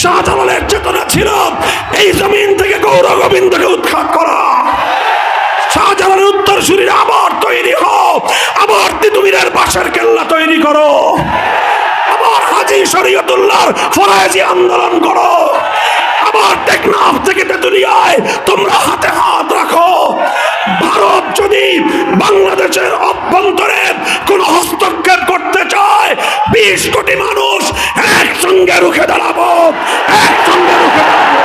শাহজালালের চেতনা ছিল এই জমিন থেকে গৌর গোবিন্দকে উৎখাত করা। শাহজালালের উত্তরসূরিরা আবার তৈরি হও, আবার তিতুমিরের বাঁশের কেল্লা তৈরি করো, আবার হাজী শরীয়তুল্লাহর ফরায়েজি আন্দোলন করো, আবার টেকনাফ থেকে তেতুলিয়ায় তোমরা হাতে হাত রাখো। ভারত যদি বাংলাদেশের অভ্যন্তরে কোন হস্তক্ষেপ করতে চায় 20 কোটি মানুষ একসঙ্গে রুখে দাঁড়াবো, একসঙ্গে রুখে দাঁড়াবো।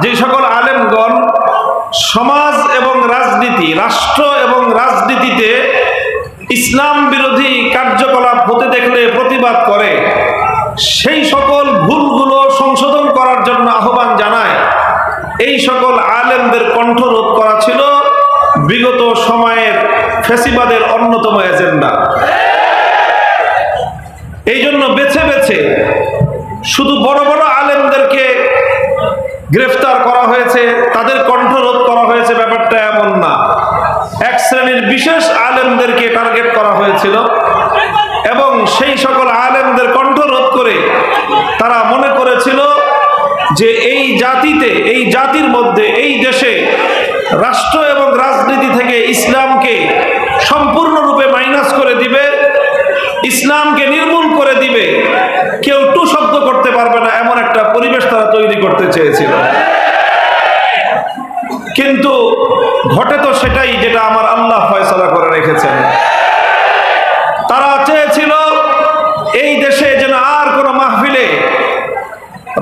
যে সকল আলেমগণ সমাজ এবং রাজনীতি, রাষ্ট্র এবং রাজনীতিতে ইসলাম বিরোধী কার্যকলাপ হতে দেখলে প্রতিবাদ করে, সেই সকল ভুলগুলো সংশোধন করার জন্য আহ্বান জানায়, এই সকল আলেমদের কণ্ঠরোধ করা ছিল বিগত সময়ের ফ্যাসিবাদের অন্যতম এজেন্ডা। এই জন্য বেছে বেছে শুধু বড় বড় আলেমদেরকে গ্রেফতার করা হয়েছে, তাদের কণ্ঠরোধ করা হয়েছে, ব্যাপারটা এমন না। এক শ্রেণীর বিশেষ আলেমদেরকে টার্গেট করা হয়েছিল এবং সেই সকল আলেমদের কণ্ঠরোধ করে তারা মনে করেছিল যে এই জাতিতে, এই জাতির মধ্যে, এই দেশে রাষ্ট্র এবং রাজনীতি থেকে ইসলামকে সম্পূর্ণরূপে মাইনাস করে দিবে, ইসলামকে নির্মূল করে দিবে, কেউ টু শব্দ করতে পারবে না, এমন একটা পরিবেশ তারা তৈরি করতে চেয়েছিল। কিন্তু ঘটে তো সেটাই যেটা আমার আল্লাহ ফয়সালা করে রেখেছেন। তারা চেয়েছিল এই দেশে যেন আর কোনো মাহফিলে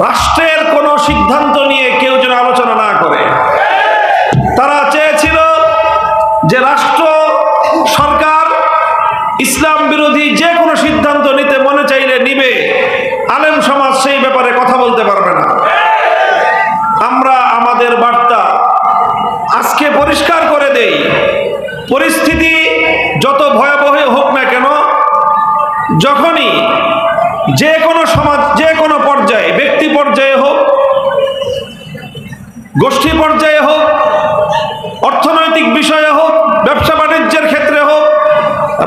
রাষ্ট্রের কোনো সিদ্ধান্ত নিয়ে কেউ যেন আলোচনা না করে। তারা চেয়েছিল যে রাষ্ট্র, সরকার ইসলাম বিরোধী যে কোনো সিদ্ধান্ত নিতে মনে চাইলে নিবে, আলেম সমাজ সেই ব্যাপারে কথা বলতে পারবে না। আমরা আমাদের বার্তা আজকে পরিষ্কার করে দেই, পরিস্থিতি যত ভয়াবহ হোক না কেন, যখনই যে কোনো সমাজ, যে কোনো পর্যায়ে, ব্যক্তি পর্যায়ে হোক, গোষ্ঠী পর্যায়ে হোক, অর্থনৈতিক বিষয়ে হোক, ব্যবসা বাণিজ্যের ক্ষেত্রে হোক,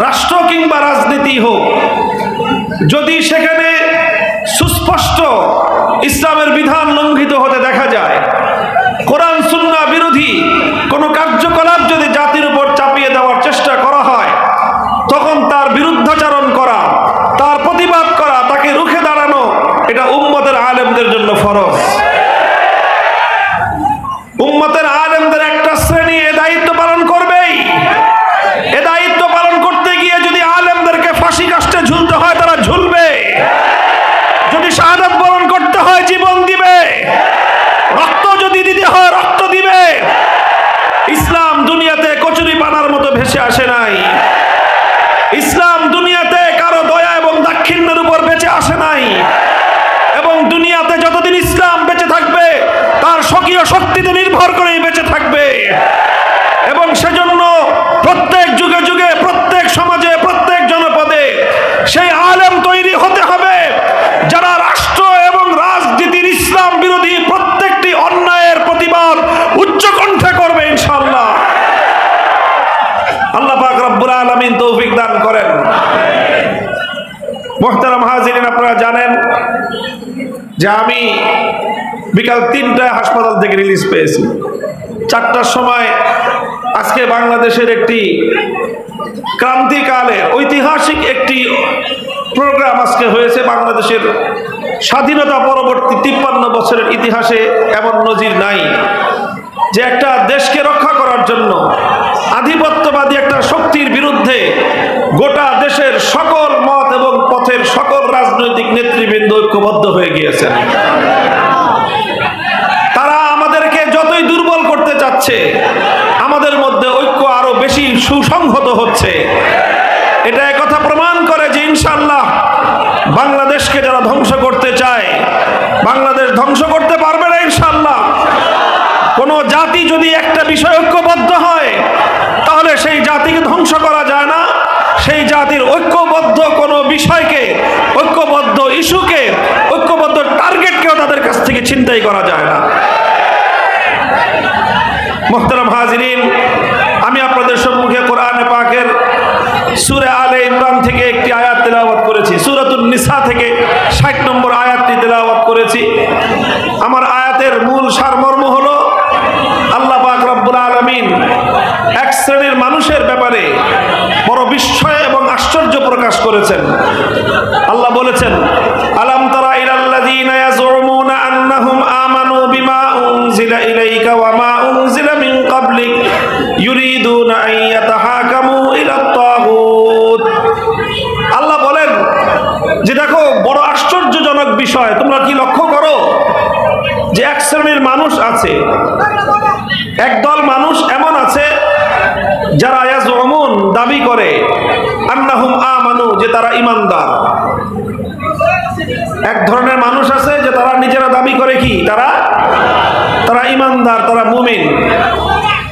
রাষ্ট্র কিংবা রাজনীতি হোক, যদি সেখানে সুস্পষ্ট ইসলামের বিধান লঙ্ঘিত হতে দেখা যায়, কোরআন সুন্নাহ বিরোধী কোনো কার্যকলাপ যদি জাতির উপর চাপিয়ে দেওয়ার চেষ্টা করা হয়, তখন তার বিরুদ্ধাচরণ করা, তার প্রতিবাদ করা, তাকে রুখে দাঁড়ানো, এটা উম্মতের আলেমদের জন্য ফরজ। উম্মতের আলেমদের একটা শ্রেণী এ দায়িত্ব পালন করবেই। এ দায়িত্ব পালন করতে গিয়ে যদি আলেমদেরকে ফাঁসি কাস্টে ঝুলতে হয়, তারা ঝুলবে। যদি শাহাদাত বরণ করতে হয়, জীবন দিবে। রক্ত যদি দিতে হয়, রক্ত দিবে। ইসলাম দুনিয়াতে কচুরি পানার মতো ভেসে আসে নাই। ইসলাম দুনিয়াতে কারো দয়া এবং দাক্ষিণ্যের উপর বেঁচে আসে নাই। এবং দুনিয়াতে যতদিন ইসলাম বেঁচে থাকবে, তার স্বকীয় শক্তিতে নির্ভর করেই বেঁচে থাকবে। এবং সেজন্য প্রত্যেক যুগে যুগে, প্রত্যেক সমাজে, প্রত্যেক জনপদে সেই আলেম তৈরি হতে হবে যারা রাষ্ট্র এবং রাজনীতির ইসলাম বিরোধী প্রত্যেকটি অন্যায়ের প্রতিবাদ উচ্চকণ্ঠে করবে ইনশাআল্লাহ। আল্লাহ পাক রব্বুল আলামিন তৌফিক দান করেন। মুহতারাম হাজিরিন, আপনারা জানেন যে আমি বিকাল 3টায় হাসপাতাল থেকে রিলিজ পেয়েছি। 4টার সময় আজকে বাংলাদেশের একটি ক্রান্তিকালের ঐতিহাসিক একটি প্রোগ্রাম আজকে হয়েছে। বাংলাদেশের স্বাধীনতা পরবর্তী 53 বছরের ইতিহাসে এমন নজির নাই যে একটা দেশকে রক্ষা করার জন্য আধিপত্যবাদী একটা শক্তির বিরুদ্ধে গোটা দেশের সকল মত এবং পথের সকল রাজনৈতিক নেতৃবৃন্দ ঐক্যবদ্ধ হয়ে গিয়েছেন। তারা আমাদেরকে যতই দুর্বল করতে চাচ্ছে, আমাদের মধ্যে সুসংহত হচ্ছে। এটা একথা প্রমাণ করে যে ইনশাআল্লাহ বাংলাদেশকে যারা ধ্বংস করতে চায়, বাংলাদেশ ধ্বংস করতে পারবে না ইনশাআল্লাহ। কোন জাতি যদি একটা বিষয় ঐক্যবদ্ধ হয় তাহলে সেই জাতিকে ধ্বংস করা যায় না। সেই জাতির ঐক্যবদ্ধ কোনো বিষয়কে, ঐক্যবদ্ধ ইস্যুকে, ঐক্যবদ্ধ টার্গেটকেও তাদের কাছ থেকে ছিনতাই করা যায় না। মুহতারাম হাজিরিন, আমি আপনাদের সম্মুখে কোরআনে পাকের সূরা আলে ইমরান থেকে একটি আয়াত তেলাওয়াত করেছি, সূরাতুন নিসা থেকে 60 নম্বর আয়াতটি তেলাওয়াত করেছি। আমার আয়াতের মূল সারমর্ম হলো আল্লাহ পাক রব্বুল আলামিন এক শ্রেণীর মানুষের ব্যাপারে বড় বিস্ময় এবং আশ্চর্য প্রকাশ করেছেন। আল্লাহ বলেছেন, আলাম তারা ইলাল্লাযীনা ইয়াজউমুনা আন্নাহুম আমানু বিমা উনজিলা ইলাইকা ওয়া মা উনজিলা মিন ক্বাবলিক ইউরিদুনা আন ইয়াতাহাকামু ইলাত তাগুত। আল্লাহ বলেন যে দেখো, বড় আশ্চর্যজনক বিষয়, তোমরা কি লক্ষ্য করো যে এক শ্রেণীর মানুষ আছে, একদল মানুষ এমন আছে যারা ইয়াজউমুন দাবি করে আন্নাহুম আমানু, যে তারা ঈমানদার। এক ধরনের মানুষ আছে যে তারা নিজেরা দাবি করে কি তারা ঈমানদার, তারা মুমিন,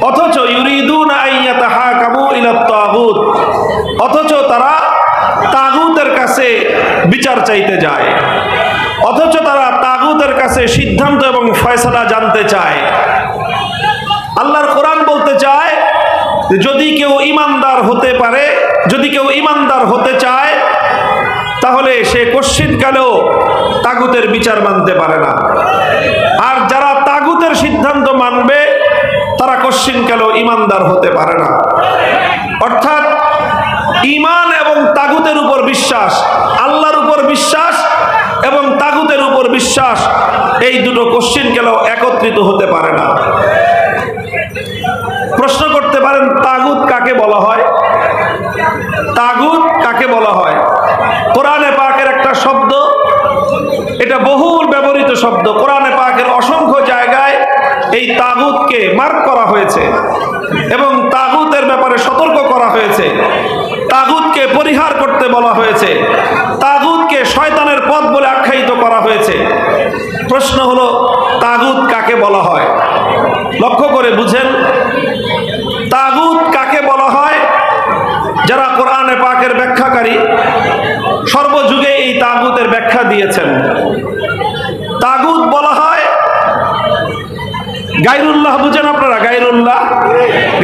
অথচ ইউরিদুনা আন ইয়াতাহাকামু ইলাত তাগুত, অথচ তারা তাগুতের কাছে বিচার চাইতে যায়, অথচ তারা তাগুতের কাছে সিদ্ধান্ত এবং ফয়সালা জানতে চায়। আল্লাহর কোরআন বলতে চায় যদি কেউ ঈমানদার হতে পারে, যদি কেউ ঈমানদার হতে চায়, তাহলে সে কশ্চিৎকালেও তাগুতের বিচার মানতে পারে না। আর যারা তাগুতের সিদ্ধান্ত মানবে তারা কশ্চিৎকালেও ঈমানদার হতে পারে না। অর্থাৎ ঈমান এবং তাগুতের উপর বিশ্বাস, আল্লাহর উপর বিশ্বাস এবং তাগুতের উপর বিশ্বাস, এই দুটো কশ্চিৎকালেও একত্রিত হতে পারে না। প্রশ্ন করতে পারেন, তাগুত কাকে বলা হয়? তাগুত কাকে বলা হয়? কোরআনে পাকের একটা শব্দ, এটা বহুল ব্যবহৃত শব্দ। কোরআনে পাকের অসংখ্য জায়গায় এই তাগুতকে মার্ক করা হয়েছে এবং তাগুতের ব্যাপারে সতর্ক করা হয়েছে, তাগুতকে পরিহার করতে বলা হয়েছে, তাগুতকে শয়তানের পথ বলে আখ্যায়িত করা হয়েছে। প্রশ্ন হলো, তাগুত কাকে বলা হয়? লক্ষ্য করে বুঝেন, তাগুত কাকে বলা হয়? যারা কোরআনে পাকের ব্যাখ্যাকারী সর্বযুগে এই তাগুতের ব্যাখ্যা দিয়েছেন। তাগুত বলা হয় গায়রুল্লাহ। বুঝেন আপনারা গায়রুল্লাহ?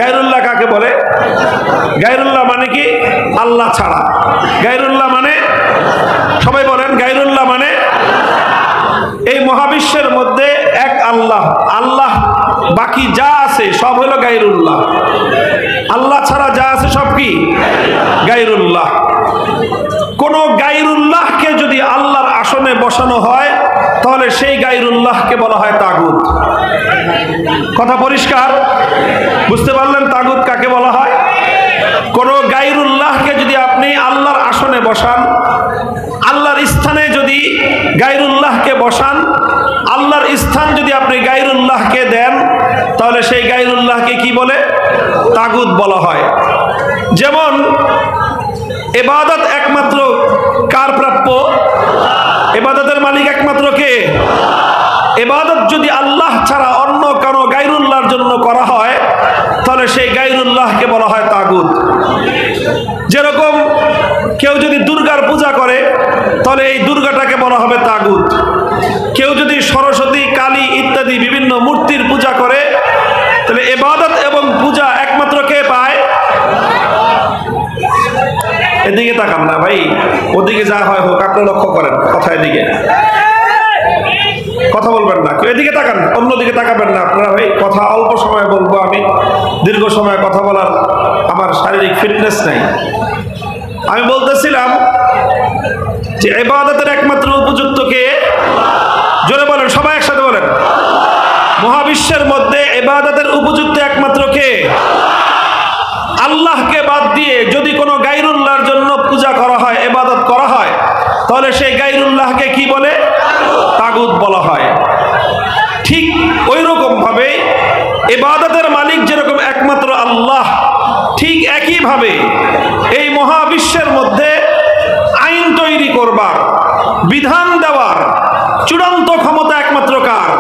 গায়রুল্লাহ কাকে বলে? গায়রুল্লাহ মানে কি? আল্লাহ ছাড়া। গায়রুল্লাহ মানে, সবাই বলেন, গায়রুল্লাহ মানে এই মহাবিশ্বের মধ্যে এক আল্লাহ, আল্লাহ বাকি যা আছে সব হলো গায়রুল্লাহ। আল্লাহ ছাড়া যা আছে সব কি? গায়রুল্লাহ। কোন গায়রুল্লাহকে যদি আল্লাহর আসনে বসানো হয় তাহলে সেই গায়রুল্লাহকে বলা হয় তাগুত। কথা পরিষ্কার? বুঝতে পারলেন তাগুত কাকে বলা হয়? কোন গায়রুল্লাহকে যদি আপনি আল্লাহর আসনে বসান, আল্লাহর স্থানে যদি গায়রুল্লাহকে বসান, আল্লাহর স্থান যদি আপনি গায়রুল্লাহকে দেন, তাহলে সেই গায়রুল্লাহকে কি বলে? তাগুত বলা হয়। যেমন ইবাদত একমাত্র কার প্রাপ্য? ইবাদতের মালিক একমাত্র কে? ইবাদত যদি আল্লাহ ছাড়া অন্য কারো গায়রুল্লাহর জন্য করা হয় তাহলে সেই গায়রুল্লাহকে বলা হয় তাগুত। যেরকম কেউ যদি দুর্গার পূজা করে তাহলে এই দুর্গাটাকে বলা হবে তাগুত। কেউ যদি সরস্বতী, কালী ইত্যাদি বিভিন্ন মূর্তির পূজা করে তাহলে ইবাদত এবং পূজা একমাত্র কে পায়? এদিকে তাকান না ভাই, ওদিকে যা হয় হোক, আপনি লক্ষ্য করেন কথা, এদিকে কথা বলবেন না, এদিকে তাকান, অন্যদিকে তাকাবেন না আপনারা ভাই। কথা অল্প সময় বলবো আমি, দীর্ঘ সময় কথা বলার আমার শারীরিক ফিটনেস নাই। আমি বলতেছিলাম যে ইবাদতের একমাত্র উপযুক্ত কে? জোরে বলেন, সবাই একসাথে বলেন। মহাবিশ্বের মধ্যে ইবাদতের উপযুক্ত একমাত্র কে? আল্লাহকে বাদ দিয়ে যদি কোনো গায়রুল্লাহর জন্য পূজা করা হয়, ইবাদত করা হয়, তাহলে সেই গায়রুল্লাহকে কি বলে? তাগুত বলা হয়। ঠিক ওই রকম ভাবে ইবাদতের মালিক যেরকম একমাত্র আল্লাহ, ঠিক একইভাবে এই মহাবিশ্বের মধ্যে আইন তৈরি করবার, বিধান দেওয়ার চূড়ান্ত ক্ষমতা একমাত্র কার?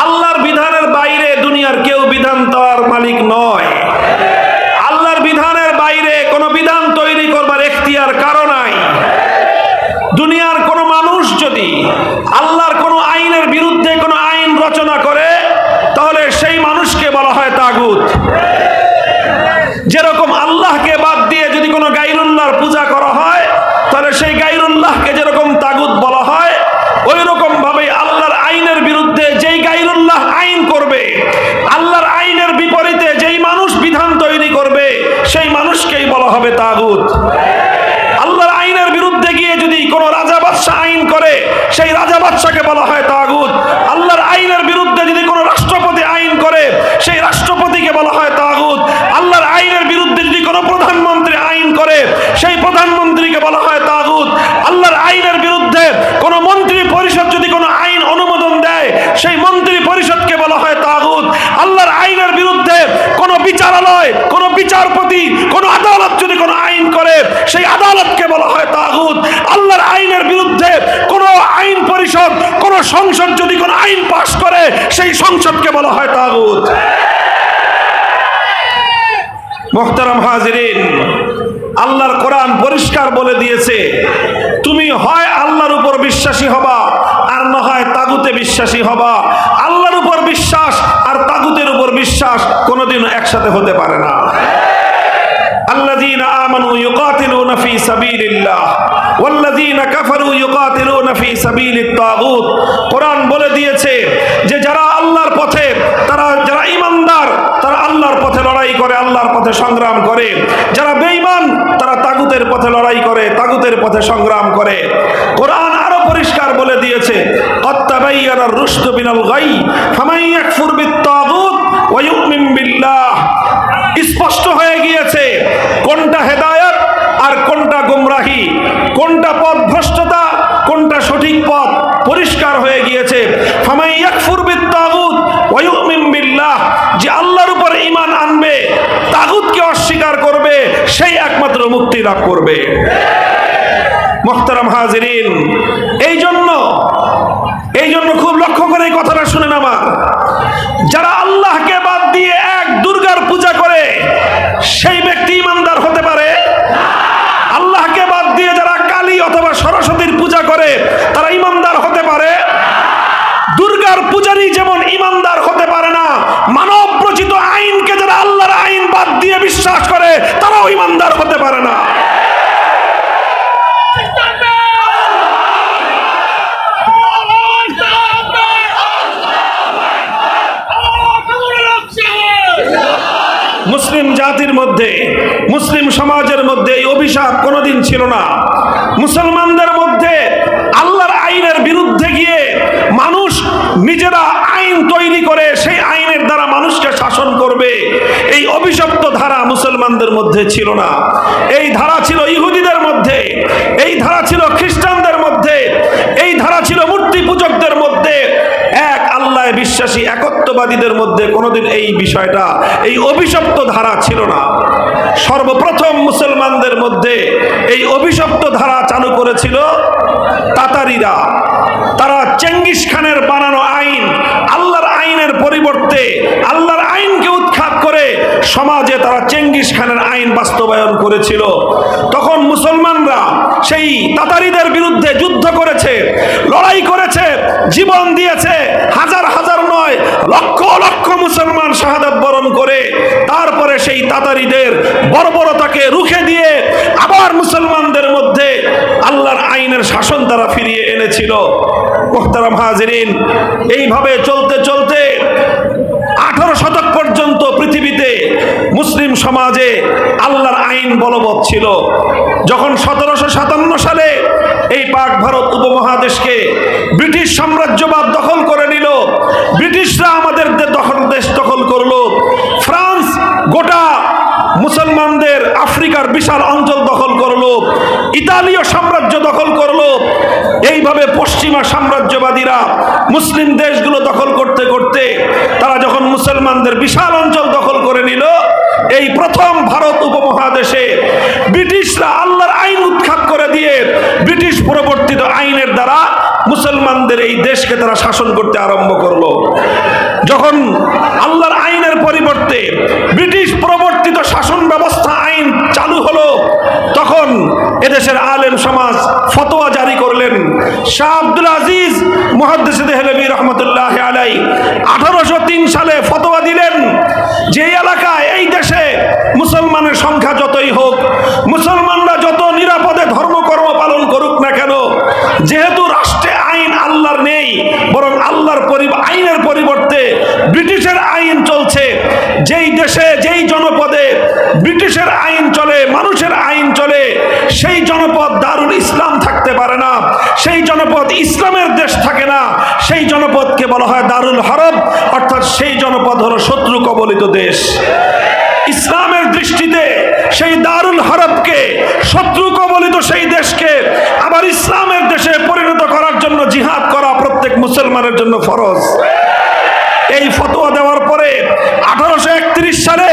আল্লাহর বিধানের বাইরে দুনিয়ার কেউ বিধান দেওয়ার মালিক নয়। আল্লাহর বিধানের বাইরে কোনো বিধান তৈরি করবার এখতিয়ার কারো নাই। দুনিয়ার কোনো মানুষ যদি আল্লাহর কোনো আইনের বিরুদ্ধে কোনো আইন রচনা করে, তাহলে সেই মানুষকে বলা হয় তাগুত। যেরকম আল্লাহকে বাদ দিয়ে যদি কোনো গায়রুল্লাহর পূজা করা হয়, তাহলে সেই গায়রুল্লাহকে যেরকম তাগুত বলা হয়, ওই রকম ভাবে আল্লাহর আইনের বিরুদ্ধে যেই গায়রুল্লাহ আইন করবে, আল্লাহর আইনের বিপরীতে যেই মানুষ বিধান তৈরি করবে, সেই মানুষকেই বলা হবে তাগুত। আল্লাহর আইনের বিরুদ্ধে গিয়ে যদি কোনো রাজা বাদশাহ আইন করে, সেই রাজা বাদশাকে বলা হয় তাগুত। আল্লাহর আইনের বিরুদ্ধে যদি কোনো রাষ্ট্রপতি আইন করে, সেই রাষ্ট্রপতিকে বলা হয় তাগুত। আল্লাহর আইনের বিরুদ্ধে যদি কোনো প্রধানমন্ত্রী আইন করে, সেই প্রধানমন্ত্রীকে বলা হয় তাগুত। আল্লাহর আইনের বিরুদ্ধে কোনো মন্ত্রী পরিষদ যদি কোনো আইন অনুমোদন দেয়, সেই মন্ত্রী পরিষদকে বলা হয় তাগুত। আল্লাহর আইনের বিরুদ্ধে কোনো বিচারালয়, কোনো বিচারপতি, কোনো আদালত যদি কোনো আইন করে, সেই আদালতকে বলা হয় তাগুত। আল্লাহর আইনের বিরুদ্ধে কোনো আইন পরিষদ, কোনো সংসদ যদি কোনো আইন পাশ করে, সেই সংসদকে বলা হয় তাগুত। মুহতারাম হাজিরিন, আল্লাহর কোরআন পরিষ্কার বলে দিয়েছে, তুমি হয় আল্লাহর উপর বিশ্বাসী হবা, আর না হয় তাগুতে বিশ্বাসী হবা। আল্লাহর উপর বিশ্বাস আর তাগুতের উপর বিশ্বাস কোনোদিন একসাথে হতে পারে না। আল্লাযীনা আমানু ইউকাতিলুনা ফী সাবিলিল্লাহ ওয়াল্লাযীনা কাফারু ইউকাতিলুনা ফী সাবিলিত তাগুত। কোরআন বলে দিয়েছে যে যারা আল্লাহর পথে, যারা ঈমানদার, তারা আল্লাহর পথে লড়াই করে, আল্লাহর পথে সংগ্রাম করে। যারা বেঈমান, তারা তাগুতের পথে লড়াই করে, তাগুতের পথে সংগ্রাম করে। কোরআন আরো পরিষ্কার বলে দিয়েছে, ক্বাদ তাবায়্যানার রুশদু মিনাল গাই ফামান ইয়াকফুর বিত তাগুত ওয়া ইউমিন বিল্লাহ। স্পষ্ট হয়ে গিয়েছে কোনটা হেদায়েত আর কোনটা গুমরাহি, কোনটা পথ ভ্রষ্টতা, কোনটা সঠিক পথ, পরিষ্কার হয়ে গিয়েছে। ফামান ইয়াকফুর বিত তাগুত ওয়া ইউমিন বিল্লাহ, যে আল্লাহর উপর ঈমান আনবে, তাগুতকে অস্বীকার করবে, সেই একমাত্র মুক্তি লাভ করবে। মুহতারাম হাজিরিন, এই জন্য খুব লক্ষ্য করে এই কথাটা শুনেন আমার, যারা আল্লাহকে বাদ দিয়ে এক দুর্গার পূজা করে, সেই ব্যক্তি ঈমানদার হতে পারে? আল্লাহকে বাদ দিয়ে যারা কালী অথবা সরস্বতীর পূজা করে, তারা ঈমানদার হতে পারে? দুর্গার পূজারী যেমন ঈমানদার হতে পারে না, মানব রচিত আইনকে যারা আল্লাহর আইন বাদ দিয়ে বিশ্বাস করে, তারাও ঈমানদার হতে পারে না। মুসলিম জাতির মধ্যে, মুসলিম সমাজের মধ্যে এই অভিশাপ কোনোদিন ছিল না। মুসলমানদের মধ্যে আল্লাহর আইনের বিরুদ্ধে গিয়ে মানুষ নিজেরা আইন তৈরি করে, সেই আইনের দ্বারা মানুষকে শাসন করবে, এই অভিশপ্ত ধারা মুসলমানদের মধ্যে ছিল না। এই ধারা ছিল ইহুদিদের মধ্যে, এই ধারা ছিল খ্রিস্টানদের মধ্যে, এই ধারা ছিল মূর্তি পূজকদের মধ্যে। এক আল্লাহ বিশ্বাসী একত্ববাদীদের মধ্যে কোনোদিন এই বিষয়টা, এই অভিশপ্ত ধারা ছিল না। সর্বপ্রথম মুসলমানদের মধ্যে এই অভিশপ্ত ধারা চালু করেছিল তাতারিরা। তারা চেঙ্গিস খানের বানানো আইন, আল্লাহর আইনের পরিবর্তে আল্লাহর আইনকে উৎখাত করে সমাজে তারা চেঙ্গিস খানের আইন বাস্তবায়ন করেছিল। তখন মুসলমানরা সেই তাতারিদের বিরুদ্ধে যুদ্ধ করেছে, লড়াই করেছে, জীবন দিয়েছে। হাজার হাজার নয়, লক্ষ লক্ষ মুসলমান শাহাদাত বরণ করে তারপরে সেই তাতারিদের বর্বরতাকে রুখে দিয়ে আবার মুসলমানদের মধ্যে আল্লাহর আইনের শাসন তারা ফিরিয়ে এনেছিল। মুহতারাম হাজিরিন, এইভাবে চলতে চলতে 18 শতক পর্যন্ত পৃথিবীতে মুসলিম সমাজে আল্লাহর আইন বলবৎ ছিল। যখন 1757 সালে এই পাক ভারত উপমহাদেশকে ব্রিটিশ সাম্রাজ্যবাদ দখল করে নিল, ব্রিটিশরা আমাদের দেশ দখল করলো, ফ্রান্স গোটা মুসলমানদের আফ্রিকার বিশাল অঞ্চল দখল করলো, ইতালীয় সাম্রাজ্য দখল করলো। এইভাবে পশ্চিমা সাম্রাজ্যবাদীরা মুসলিম দেশগুলো দখল করতে করতে তারা যখন মুসলমানদের বিশাল অঞ্চল দখল করে নিল, এই প্রথম ভারত উপমহাদেশে ব্রিটিশরা আল্লাহর আইন উৎখাত করে দিয়ে ব্রিটিশ প্রবর্তিত আইনের দ্বারা মুসলমানদের এই দেশকে তারা শাসন করতে আরম্ভ করলো। যখন আল্লাহর আইনের পরিবর্তে ব্রিটিশ প্রবর্তিত শাসন ব্যবস্থা আইন চালু হলো, তখন এদেশের আলেম সমাজ ফতোয়া জারি করলেন। শাহ আব্দুল আজিজ মুহাদ্দিস দেহলভী রহমতুল্লাহ আলাইহি 1803 সালে ফতোয়া দিলেন যে এই এলাকায়, এই দেশে মুসলমানের সংখ্যা যতই হোক, মুসলমানরা যত নিরাপদে ধর্মকর্ম পালন করুক না কেন, যেহেতু রাষ্ট্রে আইন আল্লাহর নেই, বরং আল্লাহর আইনের পরিবর্তে ব্রিটিশের আইন চলছে, যেই দেশে যেই জনপদে ব্রিটিশের আইন চলে, মানুষের আইন চলে, সেই জনপদ দারুল ইসলাম থাকতে পারে না, সেই জনপদ ইসলামের দেশ থাকে না, সেই জনপদকে বলা হয় দারুল হরব, অর্থাৎ সেই জনপদ হলো শত্রু কবলিত দেশ। ইসলামের দৃষ্টিতে সেই দারুল হরবকে, শত্রু কবলিত সেই দেশকে আবার ইসলামের দেশে পরিণত করার জন্য জিহাদ করা প্রত্যেক মুসলমানের জন্য ফরজ। এই ফতোয়া দেওয়ার পরে 1831 সালে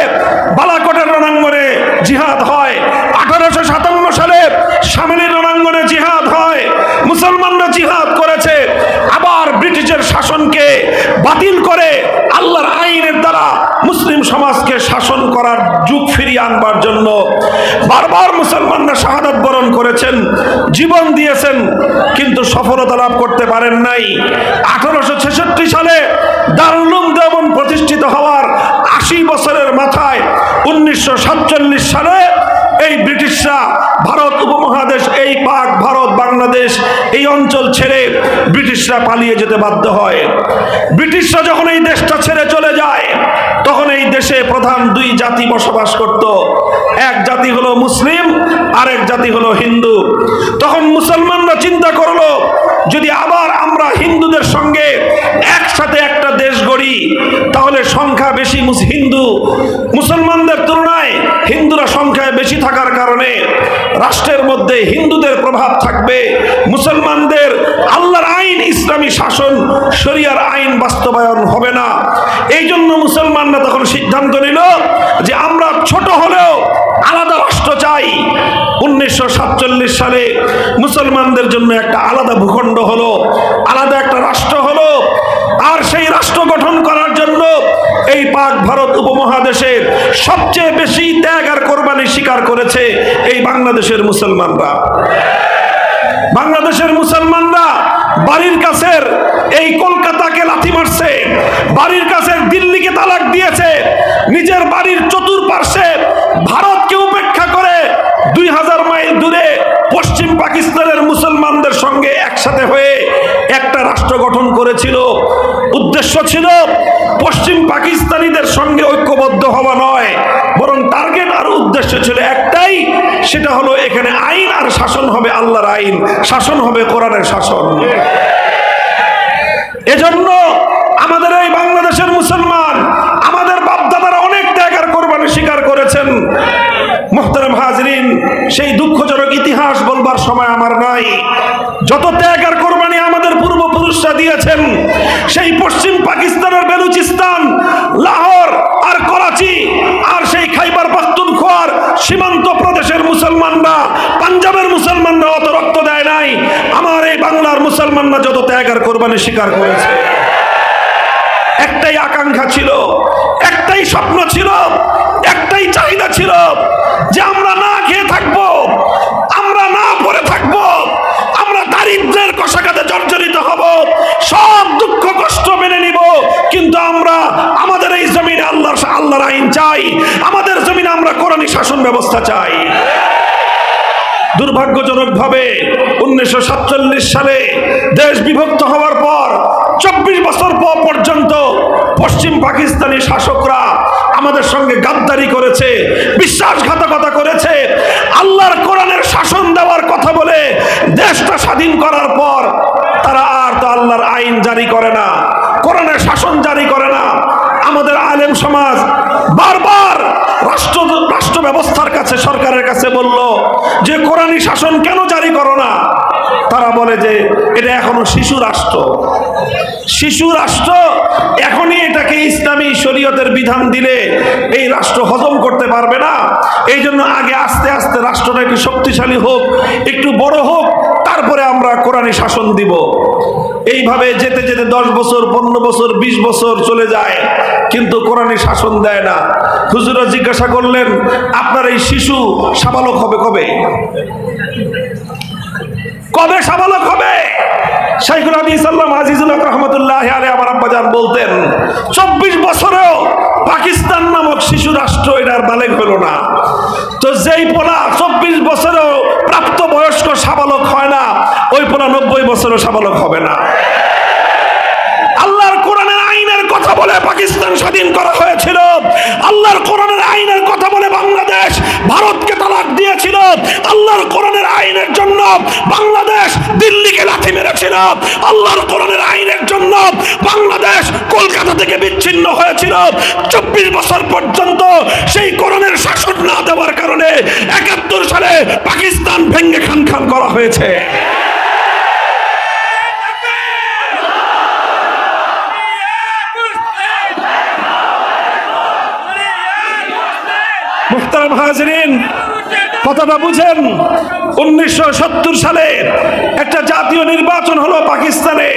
বালাকোটের রণাঙ্গনে জিহাদ হয়, 1857 সালে শামলীর রণাঙ্গনে জিহাদ হয়। মুসলমানরা জিহাদ করেছে, আবার ব্রিটিশের শাসনকে বাতিল করে আল্লাহর আইনের দ্বারা মুসলিম সমাজকে শাসন করার যুগ ফিরিয়ে আনবার জন্য বারবার মুসলমানরা শাহাদাত বরণ করেছেন, জীবন দিয়েছেন, কিন্তু সফলতা লাভ করতে পারেন নাই। 1866 সালে দারুল উলুম দেওবন্দ প্রতিষ্ঠিত হওয়ার 80 বছরের মাথায় 1947 সালে এই ব্রিটিশরা ভারত উপমহাদেশ, এই পাক ভারত বাংলাদেশ এই অঞ্চল ছেড়ে ব্রিটিশরা পালিয়ে যেতে বাধ্য হয়। ব্রিটিশরা যখন এই দেশটা ছেড়ে চলে যায়, তখন এই দেশে প্রধান দুই জাতি বসবাস করত। এক জাতি হলো মুসলিম, আরেক জাতি হলো হিন্দু। তখন মুসলমানরা চিন্তা করলো, যদি আবার আমরা হিন্দুদের সঙ্গে একসাথে একটা দেশ গড়ি, তাহলে সংখ্যা বেশি হিন্দু, মুসলমানদের তুলনায় হিন্দুরা সংখ্যায় বেশি থাকার কারণে রাষ্ট্রের মধ্যে হিন্দুদের প্রভাব থাকবে, মুসলমানদের আল্লাহর আইন, ইসলামী শাসন, শরিয়ার আইন বাস্তবায়ন হবে না। এই জন্য মুসলমানরা তখন সিদ্ধান্ত নিল যে আমরা ছোট হলেও আলাদা রাষ্ট্র চাই। 1947 সালে মুসলমানদের জন্য একটা আলাদা ভূখণ্ড হলো, আলাদা একটা রাষ্ট্র হলো। আর সেই রাষ্ট্র গঠন করার জন্য এই পাক ভারত উপমহাদেশের সবচেয়ে বেশি ত্যাগ আর কোরবানি স্বীকার করেছে এই বাংলাদেশের মুসলমানরা। বাংলাদেশের মুসলমানরা বাড়ির কাছের এই কলকাতাকে লাথি মারছে, বাড়ির কাছের দিল্লিকে তালাক দিয়েছে, নিজের বাড়ির চতুর্পার্শ্বে ভারতকে উপেক্ষা করে 2000 মাইল দূরে পশ্চিম পাকিস্তানের মুসলমানদের সঙ্গে একসাথে হয়ে একটা রাষ্ট্র গঠন করেছিল। উদ্দেশ্য ছিল পশ্চিম পাকিস্তানিদের সঙ্গে ঐক্যবদ্ধ হওয়া নয়, বরং টার্গেট আর উদ্দেশ্য ছিল একটাই, সেটা হলো এখানে আইন আর শাসন হবে আল্লাহর আইন, শাসন হবে কোরআনের শাসন। এজন্য আমাদের এই বাংলাদেশের মুসলমান, আমাদের বাপদাদারা অনেক ত্যাগ আর কোরবানি স্বীকার করেছেন। মুহতারাম হাজরিন, সেই দুঃখজনক ইতিহাস বলবার সময় আমার নাই। যত ত্যাগ আর কোরবানি আমাদের পূর্বপুরুষরা দিয়েছেন, সেই পশ্চিম পাকিস্তানের বেলুচিস্তান, লাহোর আর করাচি আর সেই খাইবার পাখতুনখোয়ার সীমান্ত প্রদেশের মুসলমানরা, পাঞ্জাবের মুসলমানরা অত রক্ত দেয় নাই। আমার এই বাংলার মুসলমানরা যত ত্যাগ আর কোরবানি স্বীকার করেছে। একটাই আকাঙ্ক্ষা ছিল, একটাই স্বপ্ন ছিল, একটাই চাহিদা ছিল যে আমরা না খেয়ে থাকবো, আমরা না পরে থাকবো, আমরা দারিদ্র্যের কষাঘাতে জর্জরিত হব, সব দুঃখ কষ্ট মেনে নিব, কিন্তু আমরা আমাদের এই জমিনে আল্লাহর আইন চাই, আমাদের জমিনে আমরা কোরআনী শাসন ব্যবস্থা চাই। দুর্ভাগ্যজনকভাবে 1947 সালে দেশ বিভক্ত হওয়ার পর 24 বছর পর্যন্ত পশ্চিম পাকিস্তানি শাসকরা আমাদের সঙ্গে গাদ্দারি করেছে, বিশ্বাসঘাতকতা করেছে। আল্লাহর কোরআনের শাসন দেওয়ার কথা বলে দেশটা স্বাধীন করার পর তারা আর তো আল্লাহর আইন জারি করে না, কোরআনের শাসন জারি করে না। আমাদের আলেম সমাজ বারবার রাষ্ট্র ব্যবস্থার কাছে, সরকারের কাছে বলল যে কোরআনী শাসন কেন জারি করো না? তারা বলে যে এটা এখনো শিশু রাষ্ট্র। শিশু রাষ্ট্র, এখনই এটাকে ইসলামী শরীয়তের বিধান দিলে এই রাষ্ট্র হজম করতে পারবে না। এই জন্য আগে আস্তে আস্তে রাষ্ট্রটা একটু শক্তিশালী হোক, একটু বড় হোক, তারপরে আমরা কোরআনী শাসন দিব। এইভাবে যেতে যেতে 10 বছর, 15 বছর, 20 বছর চলে যায়, কিন্তু কোরআনী শাসন দেয় না। হুজুরা জিজ্ঞাসা করলেন, আপনার এই শিশু সাবালক হবে কবে? কবে সাবালক হবে? শাইখুল হাদিস আল্লামা আজিজুল হক রহমাতুল্লাহি আলাইহি আমার আব্বাজান বলতেন, 24 বছরেও পাকিস্তান নামক শিশু রাষ্ট্র এটার বালেগ হলো না। তো যেই পোলা 24 বছরেও প্রাপ্ত বয়স্ক সাবালক হয় না, ওই পোলা 90 বছরেও সাবালক হবে না। আল্লাহর কোরআনের আইনের কথা বলে পাকিস্তান স্বাধীন করা হয়েছিল। আল্লাহর কোরআনের আইনের কথা বলে বাংলাদেশ ভারতকে তালাক দিয়েছিল। আল্লাহর কোরআনের আইনের জন্য বাংলাদেশ দিল্লিকে লাথি মেরেছিল। আল্লাহর কোরআনের আইনের জন্য বাংলাদেশ কলকাতা থেকে বিচ্ছিন্ন হয়েছিল। 24 বছর পর্যন্ত সেই কোরআনের শাসন না দেওয়ার কারণে 71 সালে পাকিস্তান ভেঙে খান খান করা হয়েছে। মুহতারাম হাজিরিন, কথাটা বুঝেন। 1970 সালে একটা জাতীয় নির্বাচন হলো পাকিস্তানে।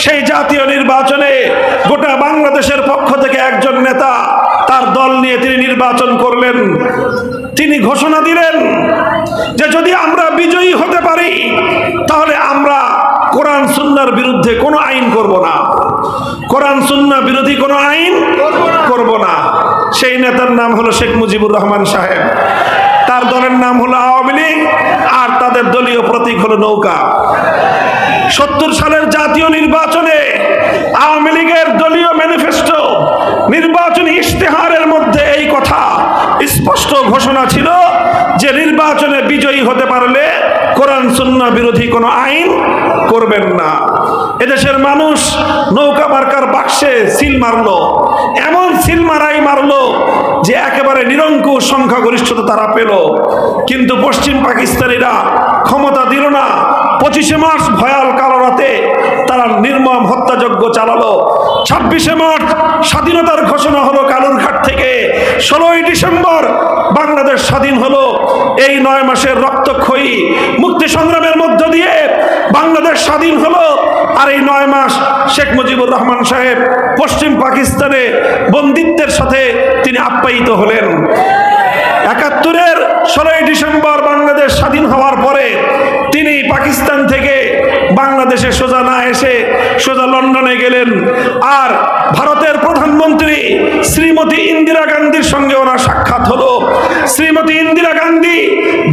সেই জাতীয় নির্বাচনে গোটা বাংলাদেশের পক্ষ থেকে একজন নেতা তার দল নিয়ে তিনি নির্বাচন করলেন। তিনি ঘোষণা দিলেন যে যদি আমরা বিজয়ী হতে পারি তাহলে আমরা কোরআন সুন্নাহর বিরুদ্ধে কোনো আইন করব না, কোরআন সুন্নাহ বিরোধী কোনো আইন করব না। সেই নেতার নাম হলো শেখ মুজিবুর রহমান সাহেব। তার দলের নাম হলো আওয়ামী লীগ, আর তাদের দলীয় প্রতীক হলো নৌকা। 70 সালের জাতীয় নির্বাচনে আওয়ামী লীগের দলীয় ম্যানিফেস্টো, নির্বাচনী ইশতেহারের মধ্যে এই কথা স্পষ্ট ঘোষণা ছিল যে নির্বাচনে বিজয়ী হতে পারলে কোরআন সুন্নাহ বিরোধী কোনো আইন করবেন না। এদেশের মানুষ নৌকা মার্কার বাক্সে সিল মারলো, এমন সিল মারাই মারলো যে একেবারে নিরঙ্কুশ সংখ্যাগরিষ্ঠতা তারা পেল। কিন্তু পশ্চিম পাকিস্তানিরা ক্ষমতা দিল না। 25শে মার্চ ভয়াল কালো রাতে তারা নির্মম হত্যাযজ্ঞ চালালো। 26শে মার্চ স্বাধীনতার ঘোষণা হলো কালুরঘাট থেকে। 16ই ডিসেম্বর বাংলাদেশ স্বাধীন হলো। এই 9 মাসের রক্তক্ষয়ী মুক্তি সংগ্রামের মধ্য দিয়ে বাংলাদেশ স্বাধীন হলো। আর এই 9 মাস শেখ মুজিবুর রহমান সাহেব পশ্চিম পাকিস্তানে বন্দিত্বের সাথে তিনি আপ্যায়িত হলেন। 71-এর 16ই ডিসেম্বর বাংলাদেশ স্বাধীন হওয়ার পরে তিনি পাকিস্তান থেকে বাংলাদেশে সোজা না এসে সোজা লন্ডনে গেলেন। আর ভারতের প্রধানমন্ত্রী শ্রীমতী ইন্দিরা গান্ধীর সঙ্গে ওনার সাক্ষাৎ হলো। শ্রীমতী ইন্দিরা গান্ধী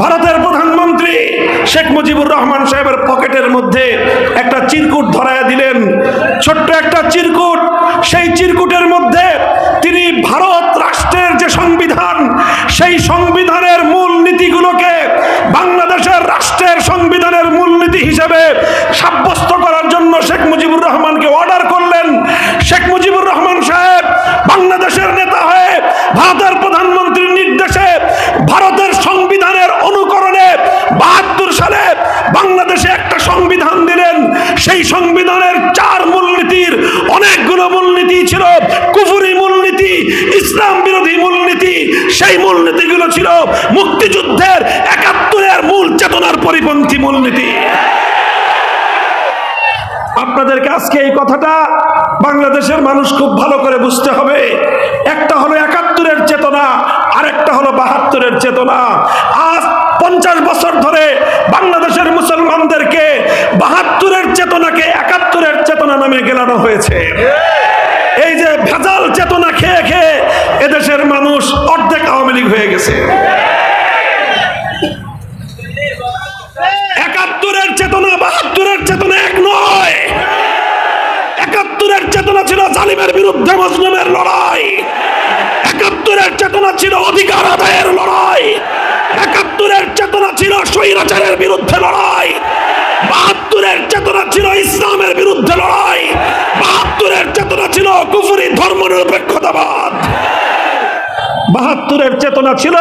ভারতের প্রধানমন্ত্রী শেখ মুজিবুর রহমান সাহেবের পকেটের মধ্যে একটা চিরকুট ধরায়া দিলেন, ছোট্ট একটা চিরকুট। সেই চিরকুটের মধ্যে তিনি ভারত রাষ্ট্রের যে সংবিধান, সেই সংবিধানের মূল নীতিগুলোকে বাংলাদেশের রাষ্ট্রের সংবিধানের মূলনীতি হিসেবে সাব্যস্ত করার জন্য শেখ মুজিবুর রহমানকে অর্ডার করলেন। শেখ মুজিবুর রহমান সাহেব বাংলাদেশের নেতা হয়ে ভারতের প্রধানমন্ত্রীর নির্দেশে ভারতের সংবিধানের অনুকরণে 72 সালে বাংলাদেশে একটা সংবিধান দিলেন। সেই সংবিধানের 4 মূলনীতির অনেকগুলো মূলনীতি ছিল কুফরি মূলনীতি, ইসলাম বিরোধী মূলনীতি। সেই মূলনীতিগুলো ছিল মুক্তিযুদ্ধের 71-এর মূল চেতনার পরিপন্থী মূলনীতি। আপনাদেরকে আজকে এই কথাটা বাংলাদেশের মানুষ খুব ভালো করে বুঝতে হবে। একটা হলো 71-এর চেতনা, আরেকটা হলো 72-এর চেতনা। আজ 50 বছর ধরে বাংলাদেশের মুসলমানদেরকে 72-এর চেতনাকে 71-এর চেতনা নামে গেলানো হয়েছে। এই যে ভেজাল চেতনা খেয়ে খেয়ে এদেশের মানুষ অর্ধেক আওয়ামী লীগ হয়ে গেছে। 71-এর চেতনা 72-এর চেতনা এক নয়। 71-এর চেতনা ছিল জালিমের বিরুদ্ধে মজলুমের লড়াই। 71-এর চেতনা ছিল অধিকার আদায়ের লড়াই। 71-এর চেতনা ছিল স্বৈরাচারের বিরুদ্ধে লড়াই। 72-এর চেতনা ছিল ইসলামের বিরুদ্ধে লড়াই। 72-এর চেতনা ছিল কুফরি ধর্মনিরপেক্ষতাবাদ। 72-এর চেতনা ছিল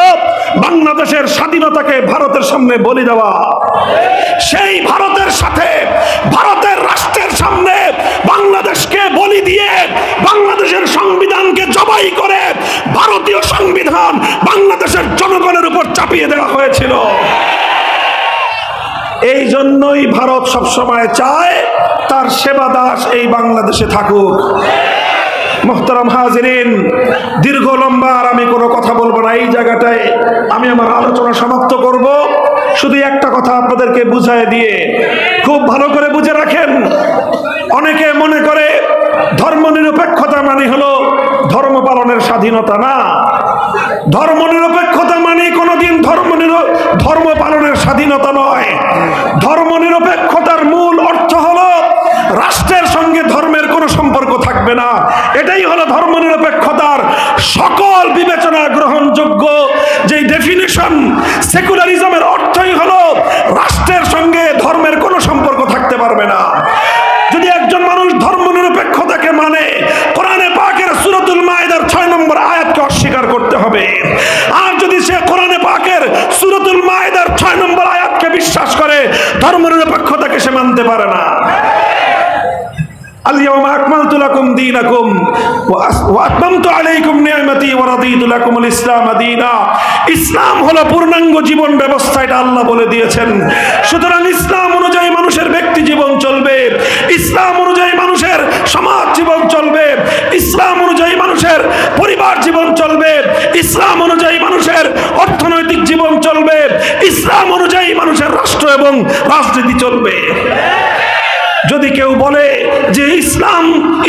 বাংলাদেশের স্বাধীনতাকে ভারতের সামনে বলি দেওয়া। সেই ভারতের সাথে, ভারতের রাষ্ট্রের সামনে বাংলাদেশকে বলি দিয়ে বাংলাদেশের সংবিধানকে জবাই করে ভারতীয় সংবিধান বাংলাদেশের জনগণের উপর চাপিয়ে দেওয়া হয়েছিল। এই জন্যই ভারত সবসময় চায় তার সেবা দাস এই বাংলাদেশে থাকুক। মোহতারাম হাজিরিন, দীর্ঘ লম্বা আর আমি কোনো কথা বলবো না। এই জায়গাটায় আমি আমার আলোচনা সমাপ্ত করব শুধু একটা কথা আপনাদেরকে বুঝায় দিয়ে। খুব ভালো করে বুঝে রাখেন। অনেকে মনে করে ধর্মনিরপেক্ষতা মানে হলো ধর্ম পালনের স্বাধীনতা। না, ধর্মনিরপেক্ষতা মানে কোনোদিন ধর্ম পালনের স্বাধীনতা নয়। ধর্মনিরপেক্ষতার মূল অর্থ হলো রাষ্ট্রের সঙ্গে ধর্মের কোনো সম্পর্ক থাকবে না। এটাই হলো ধর্মনিরপেক্ষতার সকল বিবেচনা গ্রহণযোগ্য যে ডেফিনিশন। সেকুলারিজমের অর্থই হলো রাষ্ট্রের সঙ্গে ধর্মের কোনো সম্পর্ক থাকতে পারবে না। যদি একজন মানুষ ধর্মনিরপেক্ষতাকে মানে, কোরআনে পাকের সূরাতুল মাইদার 6 নম্বর আয়াতকে অস্বীকার করতে হবে। আর যদি সে কোরআনে পাকের সূরাতুল মাইদার 6 নম্বর আয়াতকে বিশ্বাস করে, ধর্মনিরপেক্ষতাকে সে মানতে পারে না। আল-ইয়াওমা আকমালতু লাকুম দীনাকুম ওয়া আতমামতু আলাইকুম নি'মাতি ওয়া রাদিতু লাকুমুল ইসলাম দীনা। ইসলাম হলো পূর্ণাঙ্গ জীবন ব্যবস্থা, এটা আল্লাহ বলে দিয়েছেন। সুতরাং ইসলাম অনুযায়ী মানুষের ব্যক্তি জীবন চলবে, ইসলাম অনুযায়ী মানুষের সমাজ জীবন চলবে, ইসলাম অনুযায়ী মানুষের পরিবার জীবন চলবে, ইসলাম অনুযায়ী মানুষের অর্থনৈতিক জীবন চলবে, ইসলাম অনুযায়ী মানুষের রাষ্ট্র এবং রাজনীতি চলবে। যদি কেউ বলে যে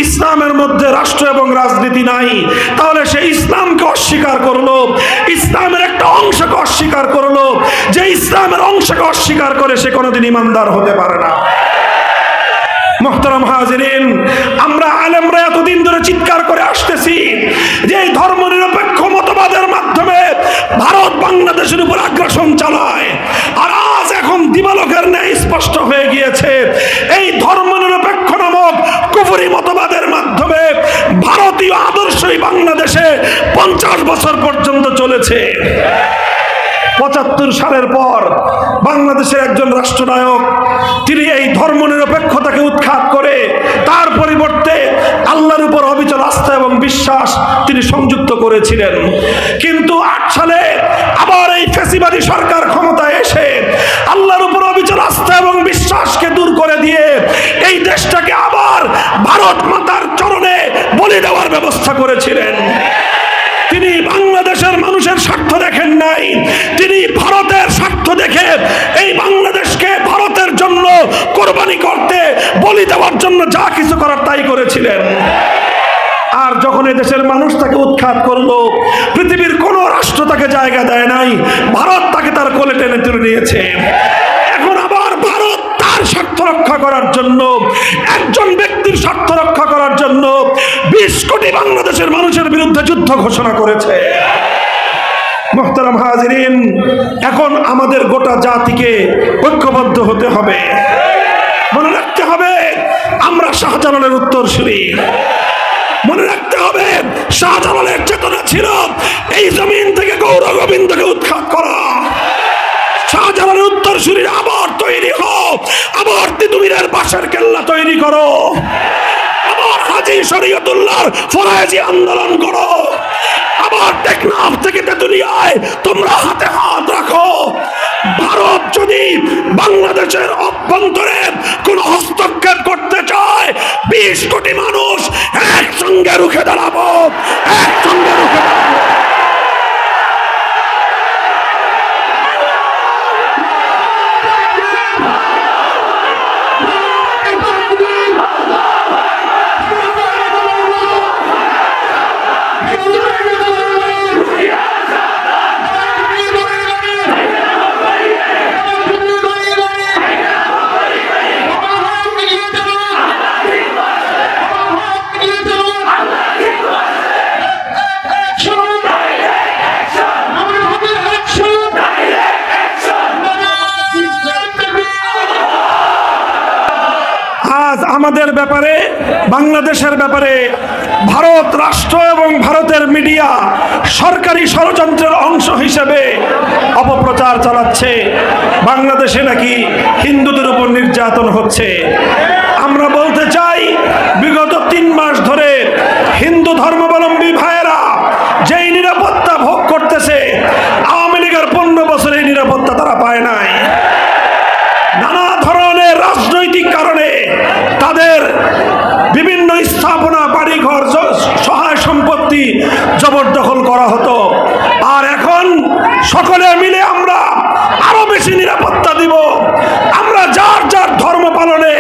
ইসলামের মধ্যে রাষ্ট্র এবং রাজনীতি নাই, তাহলে সে ইসলামকে অস্বীকার করলো, ইসলামের একটা অংশকে অস্বীকার করলো। যে ইসলামের অংশকে অস্বীকার করে সে কোনোদিন ঈমানদার হতে পারে না। মুহতারাম হাজিরিন, আমরা আলেমরা এতদিন ধরে চিৎকার করে আসতেছি যে এই ধর্মনিরপেক্ষ মতবাদের মাধ্যমে ভারত বাংলাদেশের উপর আগ্রাসন চালায়। আর আজ এখন দিবালোকের ন্যায় স্পষ্ট হয়ে গিয়েছে এই ধর্মনিরপেক্ষ নামক কুফরি মতবাদের মাধ্যমে ভারতীয় আদর্শই বাংলাদেশে 50 বছর পর্যন্ত চলেছে। 75 সালের পর বাংলাদেশের একজন রাষ্ট্রনায়ক তিনি এই ধর্মনিরপেক্ষতাকে উৎখাত করে তার পরিবর্তে আল্লাহর উপর অবিচল আস্থা এবং বিশ্বাস তিনি সংযুক্ত করেছিলেন। কিন্তু 8 সালে আবার এই ফ্যাসিবাদী সরকার ক্ষমতায় এসে আল্লাহর উপর অবিচল আস্থা এবং বিশ্বাসকে দূর করে দিয়ে এই দেশটাকে আবার ভারত মাতার চরণে বলি দেওয়ার ব্যবস্থা করেছিলেন। তিনি বাংলাদেশের মানুষের স্বার্থ দেখেন নাই, তিনি ভারতের স্বার্থ দেখে এই বাংলাদেশকে ভারতের জন্য কোরবানি করতে, বলি দেওয়ার জন্য যা কিছু করার তাই করেছিলেন। আর যখন এই দেশের মানুষ তাকে উৎখাত করলো, পৃথিবীর কোন রাষ্ট্র তাকে জায়গা দেয় নাই, ভারত তাকে তার কোলে টেনে তুলে নিয়েছে। এখন আবার ভারত তার স্বার্থ রক্ষা করার জন্য, একজন ব্যক্তির স্বার্থ রক্ষা করার জন্য 20 কোটি বাংলাদেশের মানুষের বিরুদ্ধে যুদ্ধ ঘোষণা করেছে। মুহতারাম হাজিরিন, এখন আমাদের গোটা জাতিকে ঐক্যবদ্ধ হতে হবে। মনে রাখতে হবে আমরা শাহজালালের উত্তরসূরি। মনে রাখতে হবে শাহজালালের চেতনা ছিল এই জমিন থেকে গৌর গোবিন্দকে উৎখাত করা। শাহজালালের উত্তরসূরিরা আবার তৈরি হোক, আবার তিতুমিরের বাঁশের কেল্লা তৈরি করো, আবার হাজী শরীয়তুল্লাহর ফরায়েজি আন্দোলন করো, আবার টেকনাফ থেকে তেতুলিয়ায় তোমরা হাতে হাত রাখো। ভারত যদি বাংলাদেশের অভ্যন্তরে কোন হস্তক্ষেপ করতে চায়, 20 কোটি মানুষ একসঙ্গে রুখে দাঁড়াবো, একসঙ্গে রুখে দাঁড়াবো। Sure. আমাদের ব্যাপারে, বাংলাদেশের ব্যাপারে ভারত রাষ্ট্র এবং ভারতের মিডিয়া সরকারি ষড়যন্ত্রের অংশ হিসেবে অপপ্রচার চালাচ্ছে। বাংলাদেশে নাকি হিন্দুদের উপর নির্যাতন হচ্ছে। আমরা বলতে চাই, বিগত 3 মাস ধরে হিন্দু ধর্মাবলম্বী ভাইয়েরা যেই নিরাপত্তা ভোগ করতেছে, আওয়ামী লীগের 15 বছরে এই নিরাপত্তা তারা পায় নাই। নানা ধরনের রাজনৈতিক কারণে তাদের বিভিন্ন স্থাপনা, বাড়িঘর, সহায় সম্পত্তি জবরদখল করা হতো। আর এখন সকলে মিলে আমরা আরো বেশি নিরাপত্তা দিব। আমরা যার যার ধর্ম পালনে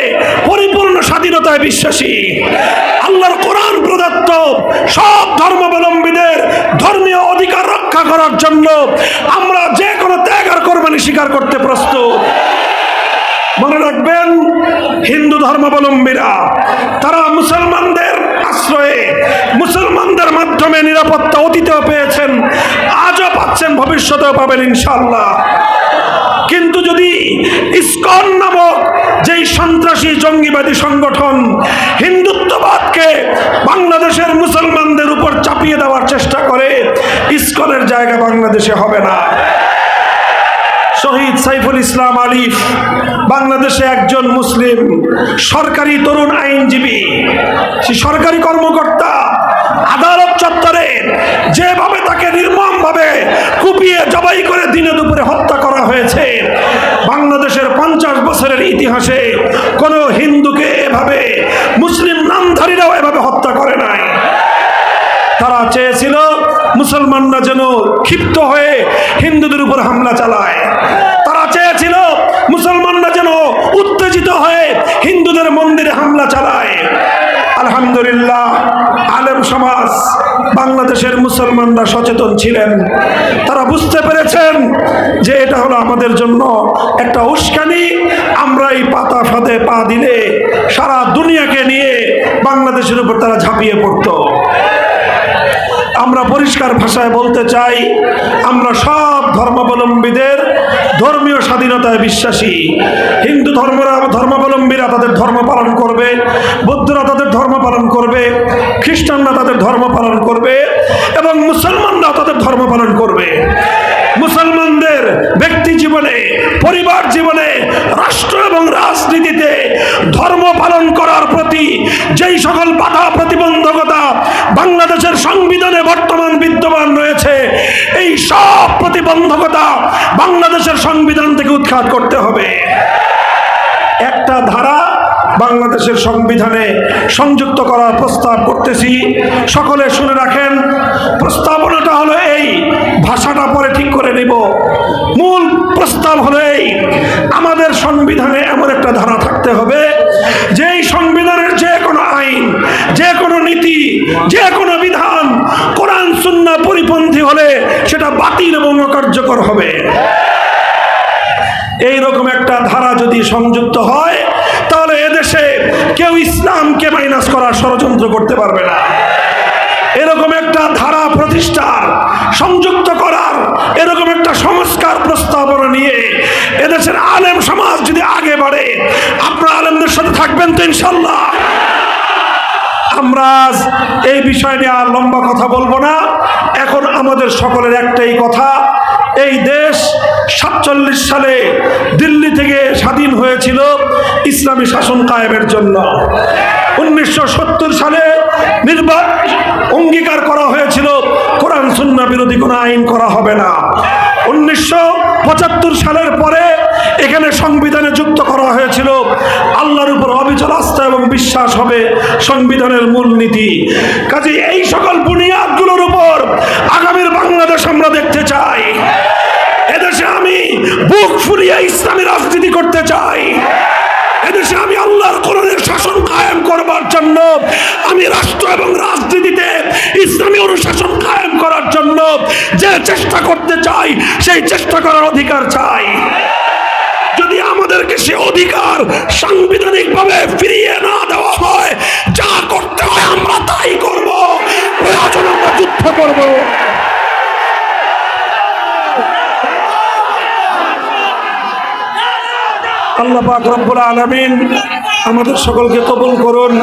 পরিপূর্ণ স্বাধীনতায় বিশ্বাসী। আল্লাহর কোরআন প্রদত্ত সব ধর্মাবলম্বীদের ধর্মীয় অধিকার রক্ষা করার জন্য আমরা যে কোনো ত্যাগ আর কোরবানি স্বীকার করতে প্রস্তুত। মনে রাখবেন, হিন্দু ধর্মাবলম্বীরা তারা মুসলমানদের আশ্রয়ে, মুসলমানদের মাধ্যমে নিরাপত্তা অতীতেও পেয়েছেন, আজও পাচ্ছেন, ভবিষ্যতেও পাবেন ইনশাআল্লাহ। কিন্তু যদি ইসকন নামক যেই সন্ত্রাসী জঙ্গিবাদী সংগঠন হিন্দুত্ববাদকে বাংলাদেশের মুসলমানদের উপর চাপিয়ে দেওয়ার চেষ্টা করে, ইসকনের জায়গা বাংলাদেশে হবে না। শহীদ সাইফুল ইসলাম আলিফ বাংলাদেশে একজন মুসলিম সরকারি তরুণ আইনজীবী, সরকারি কর্মকর্তা। আদালত চত্বরে যেভাবে তাকে নির্মমভাবে কুপিয়ে জবাই করে দিনে দুপুরে হত্যা করা হয়েছে, বাংলাদেশের 50 বছরের ইতিহাসে কোনো হিন্দুকে এভাবে, মুসলিম নামধারীরাও এভাবে হত্যা করে নাই। তারা চেয়েছিল মুসলমানরা যেন ক্ষিপ্ত হয়ে হিন্দুদের উপর হামলা চালায়। তারা চেয়েছিল মুসলমানরা যেন উত্তেজিত হয়ে হিন্দুদের মন্দিরে হামলা চালায়। আলহামদুলিল্লাহ, আলেম সমাজ, বাংলাদেশের মুসলমানরা সচেতন ছিলেন। তারা বুঝতে পেরেছেন যে এটা হলো আমাদের জন্য একটা উস্কানি। আমরা এই পাতা ফাঁদে পা দিলে সারা দুনিয়াকে নিয়ে বাংলাদেশের উপর তারা ঝাঁপিয়ে পড়ত। আমরা পরিষ্কার ভাষায় বলতে চাই, আমরা সব ধর্মাবলম্বীদের ধর্মীয় স্বাধীনতায় বিশ্বাসী। হিন্দু ধর্মাবলম্বীরা তাদের ধর্ম পালন করবে, বৌদ্ধরা তাদের ধর্ম পালন করবে, খ্রিস্টানরা তাদের ধর্ম পালন করবে এবং মুসলমানরাও তাদের ধর্ম পালন করবে। মুসলমানদের ব্যক্তি জীবনে, পরিবার জীবনে, রাষ্ট্র এবং রাজনীতিতে ধর্ম পালন করার প্রতি যেই সকল বাধা প্রতিবন্ধকতা বাংলাদেশের সংবিধানে বর্তমান বিদ্যমান রয়েছে, এই সব প্রতিবন্ধকতা বাংলাদেশের সংবিধান থেকে উৎখাত করতে হবে। একটা ধারা বাংলাদেশের সংবিধানে সংযুক্ত করার প্রস্তাব করতেছি, সকলে শুনে রাখেন। প্রস্তাবনাটা হলো এই, ভাষাটা পরে ঠিক করে নিব। মূল প্রস্তাব হলো এই, আমাদের সংবিধানে এমন একটা ধারা থাকতে হবে যেই সংবিধানের যে কোনো আইন, যে কোনো নীতি, যে কোনো বিধান কোরআন সুন্নাহ পরিপন্থী হলে সেটা বাতিল এবং অকার্যকর হবে। এইরকম একটা ধারা যদি সংযুক্ত হয়, তাহলে এদেশে কেউ ইসলামকে মাইনাস করার ষড়যন্ত্র করতে পারবে না। এরকম একটা ধারা প্রতিষ্ঠার, সংযুক্ত করার এরকম একটা সংস্কার প্রস্তাবনা নিয়ে এদেশের আলেম সমাজ যদি আগে বাড়ে, আপনারা আলেমদের সাথে থাকবেন তো ইনশাল্লাহ। আমরা এই বিষয় নিয়ে আর লম্বা কথা বলবো না। এখন আমাদের সকলের একটাই কথা, এই দেশ 47 সালে দিল্লি থেকে স্বাধীন হয়েছিল ইসলামী শাসন কায়েমের জন্য। 1970 সালে অঙ্গীকার করা হয়েছিল কোরআন সুন্নাহ বিরোধী কোনো আইন করা হবে না। 1975 সালের পরে এখানে সংবিধানে যুক্ত করা হয়েছিল আল্লাহর উপর অবিচল আস্থা এবং বিশ্বাস হবে সংবিধানের মূলনীতি। কাজে এই সকল বুনিয়াদগুলোর উপর আগামীর বাংলাদেশ আমরা দেখতে চাই। এদেশে আমি বুক ফুলিয়ে ইসলামী রাজনীতি করতে চাই। এদেশে আমি আল্লাহর কোরআনের শাসন কায়েম করবার জন্য, আমি রাষ্ট্র এবং রাজনীতিতে ইসলামী অনুশাসন কায়েম করার জন্য যে চেষ্টা করতে চাই, সেই চেষ্টা করার অধিকার চাই। যদি আমাদেরকে সে অধিকার সাংবিধানিকভাবে ফিরিয়ে না দেওয়া হয়, যা করতে হয় আমরা তাই করব, প্রয়োজন আমরা যুদ্ধ করব। আল্লাহ পাক রব্বুল আলামিন আমাদের সকলকে কবুল করুন।